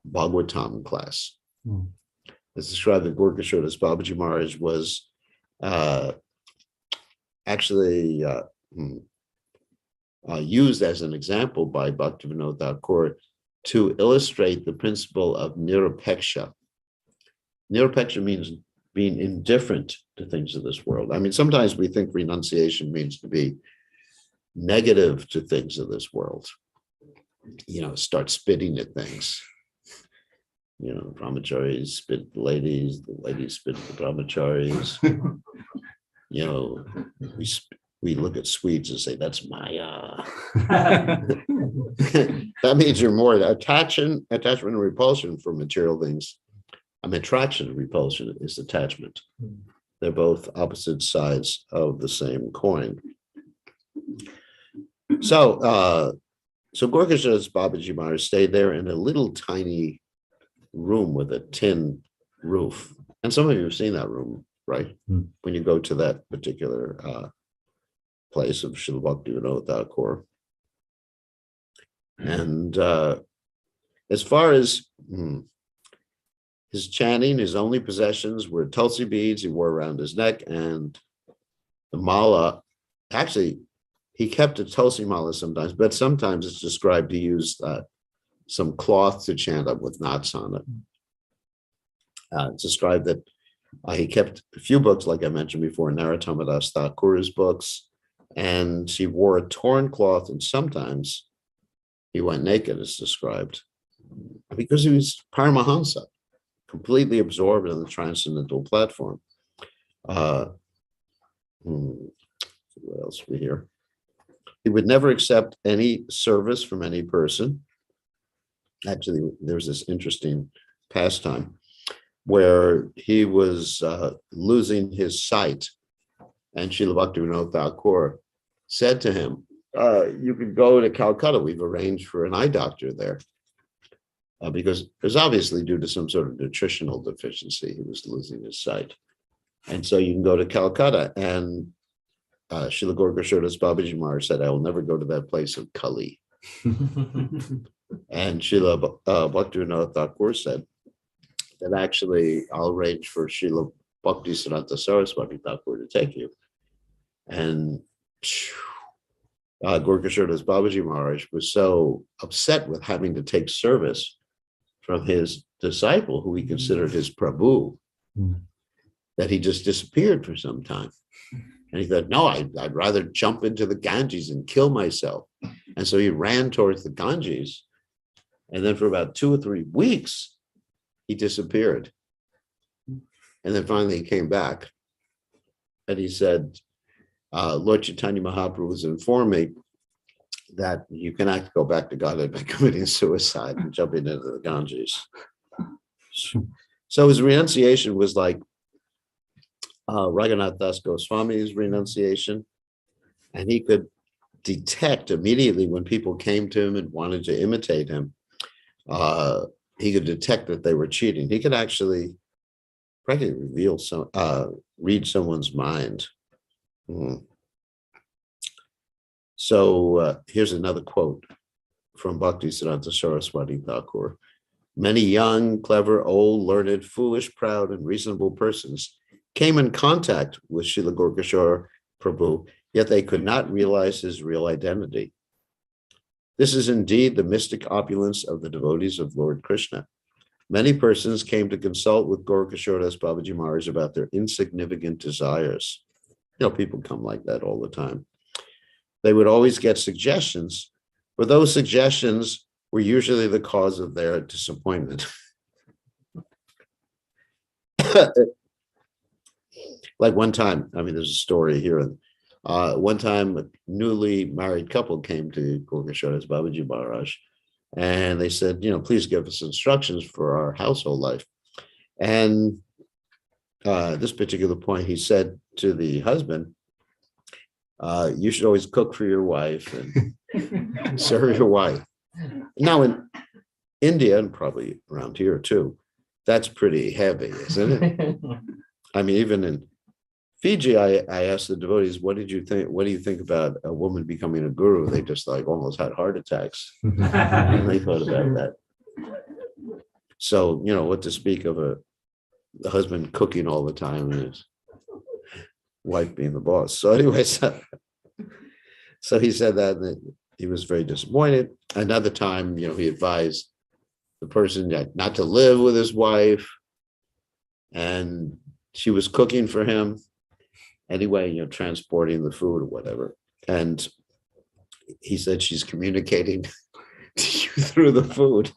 Bhagavatam class. It's described that Gaura Kisore das Babaji Maharaj was actually used as an example by Bhaktivinoda Thakur to illustrate the principle of nirapeksha. Nirapeksha means being indifferent to things of this world. I mean, sometimes we think renunciation means to be negative to things of this world. Start spitting at things. Brahmacharis spit at the ladies spit at the brahmacharis. We look at sweets and say, that's Maya. That means you're more attachment and repulsion for material things. Attraction and repulsion is attachment. They're both opposite sides of the same coin. So Gaura Kisore das Babaji Maharaj stayed there in a little tiny room with a tin roof. And some of you have seen that room, right? When you go to that particular place of Srila Bhaktivinoda Thakur. And as far as his chanting, his only possessions were tulsi beads he wore around his neck and the mala. Actually, he kept a tulsi mala sometimes, but sometimes it's described he used some cloth to chant up with knots on it. It's described that he kept a few books, like I mentioned before, Narottama Das Thakur's books, and he wore a torn cloth, and sometimes he went naked, as described, because he was Paramahansa, completely absorbed in the transcendental platform. What else we hear? He would never accept any service from any person. Actually, there's this interesting pastime where he was losing his sight, and Srila Bhaktivinoda Thakur said to him, you could go to Calcutta. We've arranged for an eye doctor there. Because it was obviously due to some sort of nutritional deficiency. He was losing his sight. And so you can go to Calcutta. And Srila Gaura Kisore das Babaji Maharaj said, I will never go to that place of Kali. And Srila Bhaktivinoda Thakur said that actually I'll arrange for Srila Bhakti Siddhanta Saraswati Thakur to take you. And Gaura Kisore das Babaji Maharaj was so upset with having to take service from his disciple, who he considered his Prabhu, that he just disappeared for some time. And he thought, no, I'd rather jump into the Ganges and kill myself. And so he ran towards the Ganges. And then for about 2 or 3 weeks, he disappeared. And then finally he came back. And he said, Lord Chaitanya Mahaprabhu has informed me that you cannot go back to Godhead by committing suicide and jumping into the Ganges. So his renunciation was like Raghunath Das Goswami's renunciation, and he could detect immediately when people came to him and wanted to imitate him. He could detect that they were cheating. He could actually practically read someone's mind. So here's another quote from Bhakti Siddhanta Saraswati Thakur. Many young, clever, old, learned, foolish, proud, and reasonable persons came in contact with Srila Gaura Kisore Prabhu, yet they could not realize his real identity. This is indeed the mystic opulence of the devotees of Lord Krishna. Many persons came to consult with Gaura Kisore das Babaji Maharaj about their insignificant desires. People come like that all the time. They would always get suggestions, but those suggestions were usually the cause of their disappointment. Like one time, there's a story here. One time, a newly married couple came to Gaura Kisore das Babaji Maharaj, and they said, please give us instructions for our household life. And this particular point, he said to the husband, you should always cook for your wife and serve your wife. Now in India, and probably around here too, that's pretty heavy, isn't it? Even in Fiji, I asked the devotees, what do you think about a woman becoming a guru? They just almost had heart attacks when they thought about that. So, what to speak of a the husband cooking all the time and his wife being the boss. So anyway, so he said that he was very disappointed. Another time, he advised the person that not to live with his wife, and she was cooking for him anyway, transporting the food or whatever. And he said she's communicating to you through the food.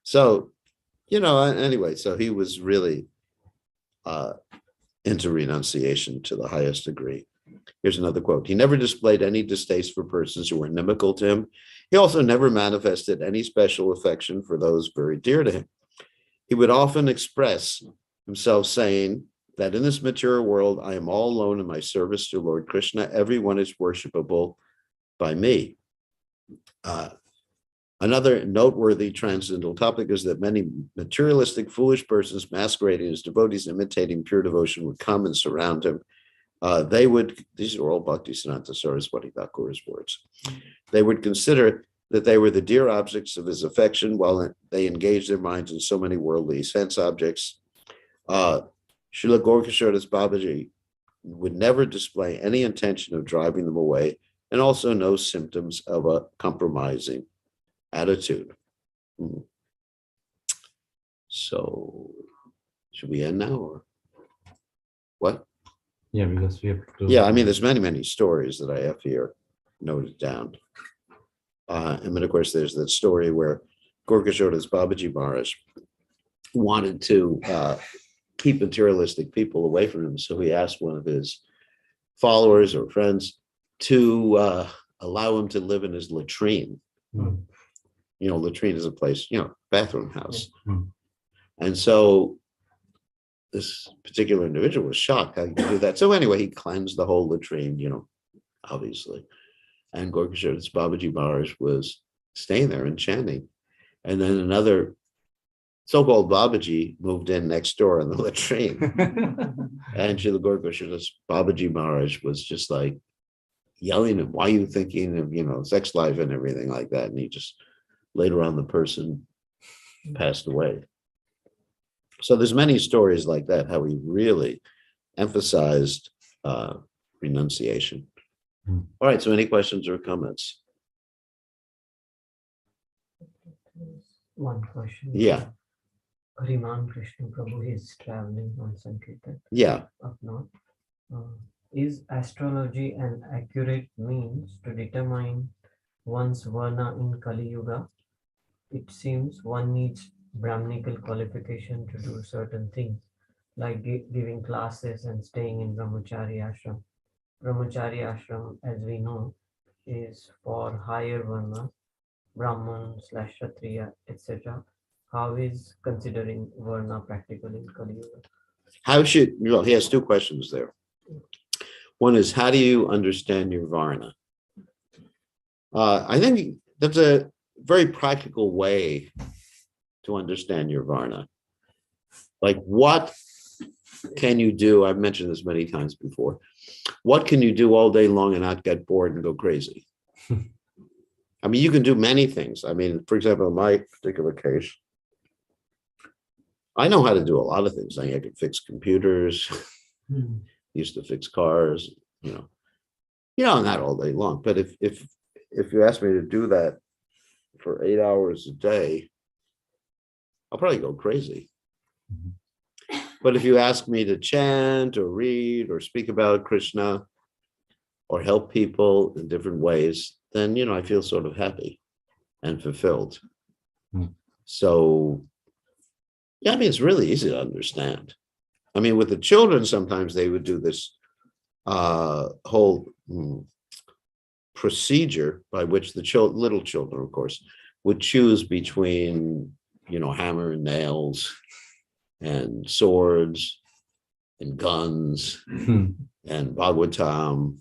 So, anyway, so he was really into renunciation to the highest degree. Here's another quote. He never displayed any distaste for persons who were inimical to him. He also never manifested any special affection for those very dear to him. He would often express himself saying that in this material world, I am all alone in my service to Lord Krishna. Everyone is worshipable by me. Another noteworthy transcendental topic is that many materialistic, foolish persons masquerading as devotees, imitating pure devotion, would come and surround him. These are all Bhaktisiddhanta Saraswati Thakura's words. They would consider that they were the dear objects of his affection while they engaged their minds in so many worldly sense objects. Srila Gaura Kisore das Babaji would never display any intention of driving them away, and also no symptoms of a compromising attitude. So, should we end now or what? Yeah, because we have to. Yeah, there's many stories that I have here noted down. And then, of course, there's that story where Gaura Kisore das Babaji Maharaj wanted to keep materialistic people away from him. So he asked one of his followers or friends to allow him to live in his latrine. Mm. Latrine is a place, bathroom house. Mm. And so this particular individual was shocked how you could do that. So anyway, he cleansed the whole latrine, obviously. And Gaura Kisore das Babaji Maharaj was staying there and chanting. And then another so-called Babaji moved in next door in the latrine. And Srila Gaura Kisore das Babaji Maharaj was just like yelling at him, why are you thinking of, sex life and everything like that? And he just, later on, the person passed away. So there's many stories like that, how he really emphasized renunciation. All right, so any questions or comments? One question. Yeah. Hariman Krishna Prabhu is traveling on Sankirtan Yeah. up north. Is astrology an accurate means to determine one's varna in Kali Yuga? It seems one needs Brahminical qualification to do certain things, like giving classes and staying in Brahmachari ashram. Brahmachari ashram, as we know, is for higher varna, Brahman / Kshatriya, etc. How is considering varna practical in Kali Yuga? He has two questions there. One is, how do you understand your varna? I think that's a very practical way to understand your varna. Like, what can you do? I've mentioned this many times before. What can you do all day long and not get bored and go crazy? You can do many things. For example, in my particular case, I know how to do a lot of things. I can fix computers, used to fix cars, not all day long. But if you ask me to do that for 8 hours a day, I'll probably go crazy. But if you ask me to chant or read or speak about Krishna or help people in different ways, then, I feel sort of happy and fulfilled. So, it's really easy to understand. With the children, sometimes they would do this whole procedure by which the little children, of course, would choose between, hammer and nails and swords and guns and Bhagavatam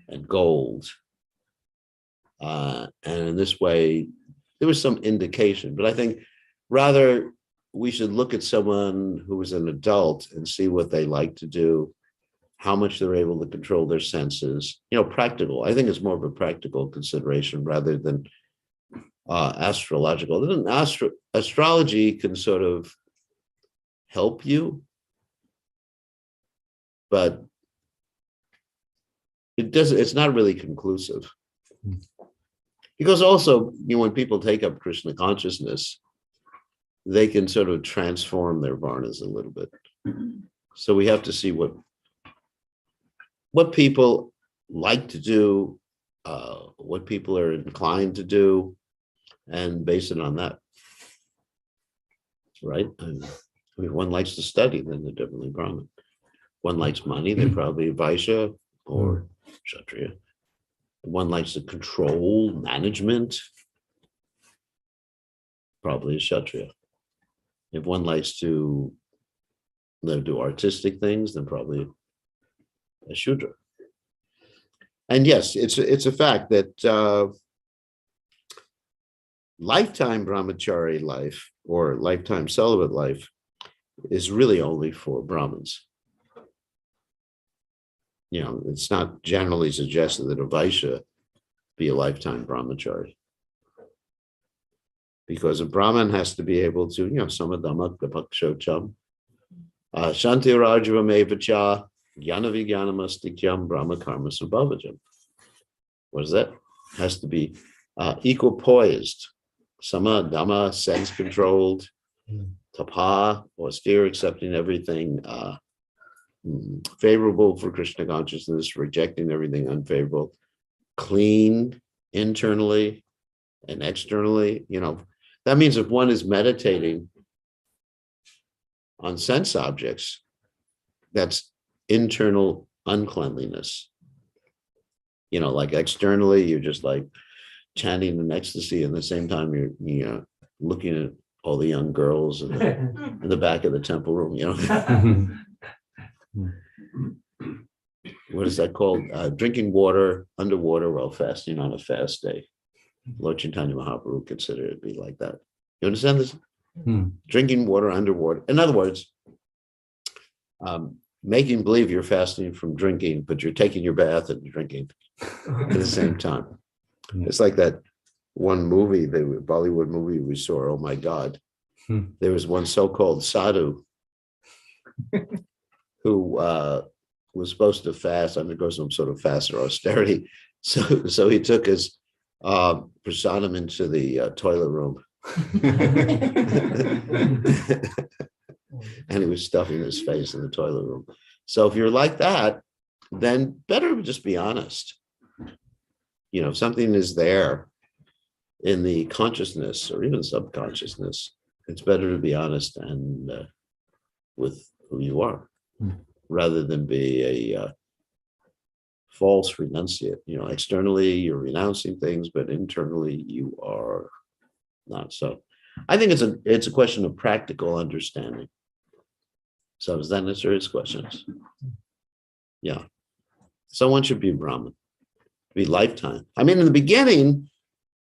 and gold. And in this way, there was some indication. But I think rather we should look at someone who is an adult and see what they like to do, how much they're able to control their senses, practical. I think it's more of a practical consideration rather than astrological. Astrology can sort of help you, but it's not really conclusive. Because also, when people take up Krishna consciousness, they can sort of transform their varnas a little bit. So we have to see what people like to do, what people are inclined to do, and base it on that. Right? If one likes to study, then they're definitely Brahmin. One likes money, they're probably Vaishya or Kshatriya. One likes to control management, probably a Kshatriya. If one likes to do artistic things, then probably a Shudra. And yes, it's a fact that lifetime brahmachari life or lifetime celibate life is really only for Brahmins. It's not generally suggested that a Vaishya be a lifetime brahmachari. Because a Brahmin has to be able to, samadhamma kapakshocham, shanti rajavam evacha, jnana vijnanamastikyam brahma karma sabhavajam. What is that? Has to be equipoised, sama, dhamma, sense controlled, tapa, austere, accepting everything, favorable for Krishna consciousness, rejecting everything unfavorable, clean internally and externally. That means if one is meditating on sense objects, that's internal uncleanliness. Like externally, you're just like chanting in ecstasy, and at the same time you're looking at all the young girls in the back of the temple room. What is that called? Drinking water underwater while fasting on a fast day. Lord Chaitanya Mahaprabhu considered it to be like that. You understand this? Drinking water underwater. In other words, making believe you're fasting from drinking, but you're taking your bath and drinking at the same time. It's like that one movie, the Bollywood movie we saw, oh my God. There was one so-called sadhu who was supposed to fast, undergo some sort of fast or austerity. So he took his prasadam into the toilet room. And he was stuffing his face in the toilet room. So if you're like that, then better just be honest. If something is there in the consciousness or even subconsciousness, it's better to be honest and with who you are, rather than be a false renunciate. Externally you're renouncing things, but internally you are not. So I think it's a question of practical understanding. So does that answer his questions? Yeah. Someone should be Brahmin, be lifetime. I mean, in the beginning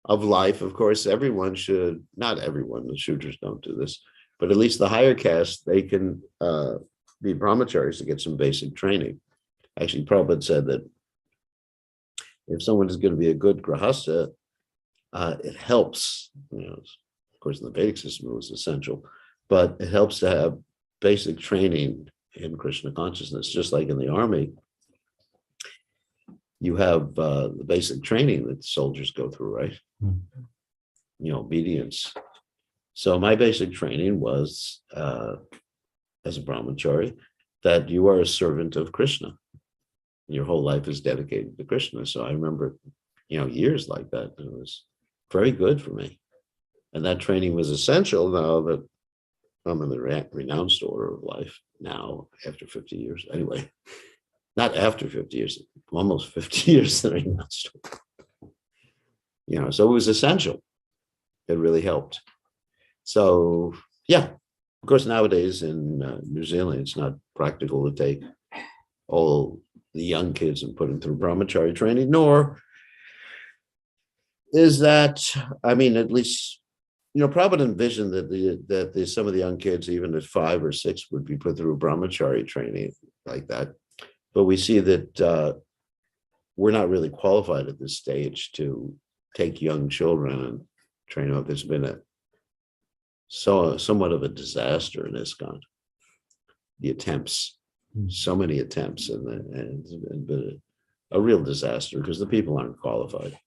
of life, of course, everyone should, not everyone, the Shudras don't do this, but at least the higher caste, they can be brahmacharis to get some basic training. Actually, Prabhupada said that if someone is going to be a good grahastha, it helps, of course, in the Vedic system, it was essential, but it helps to have basic training in Krishna consciousness, just like in the army. You have the basic training that soldiers go through, right? Obedience. So my basic training was, as a brahmachari, that you are a servant of Krishna. Your whole life is dedicated to Krishna. So I remember, years like that. It was very good for me. And that training was essential now that I'm in the renounced order of life now, after 50 years. Anyway, not after 50 years, almost 50 years in the renounced order. So it was essential. It really helped. So, yeah, of course, nowadays in New Zealand, it's not practical to take all the young kids and put them through brahmachari training, nor is that, I mean, at least, Prabhupada envisioned that some of the young kids, even at 5 or 6, would be put through brahmachari training like that. But we see that we're not really qualified at this stage to take young children and train them up. It's been somewhat of a disaster in ISKCON. The attempts, so many attempts, and it's been a real disaster because the people aren't qualified.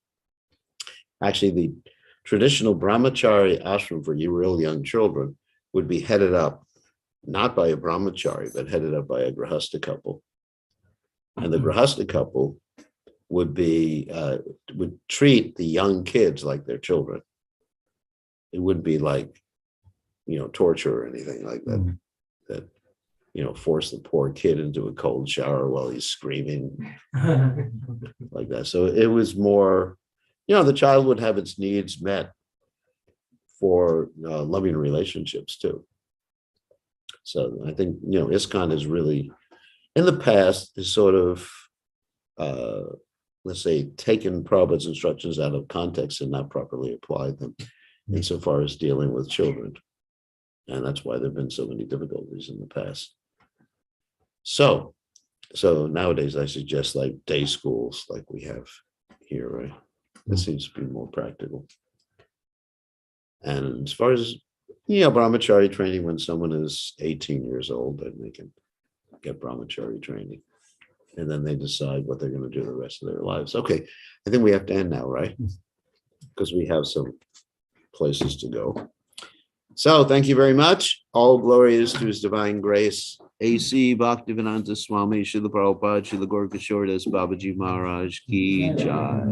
Actually, the traditional brahmachari ashram for real young children would be headed up not by a brahmachari, but headed up by a grihastha couple. And the grihastha couple would treat the young kids like their children. It wouldn't be like, torture or anything like that. That force the poor kid into a cold shower while he's screaming like that. So it was more, the child would have its needs met for loving relationships too. So I think, ISKCON is really, in the past, is sort of, let's say, taken Prabhupada's instructions out of context and not properly applied them insofar as dealing with children. And that's why there have been so many difficulties in the past. So nowadays I suggest like day schools like we have here, right? This seems to be more practical. And as far as, brahmachari training, when someone is 18 years old, then they can get brahmachari training. And then they decide what they're going to do the rest of their lives. Okay, I think we have to end now, right? Because we have some places to go. So thank you very much. All glory is to His divine grace. A.C. Bhaktivedanta Swami, Srila Prabhupada, Srila Gaura Kisore das Babaji Maharaj Ki Jai.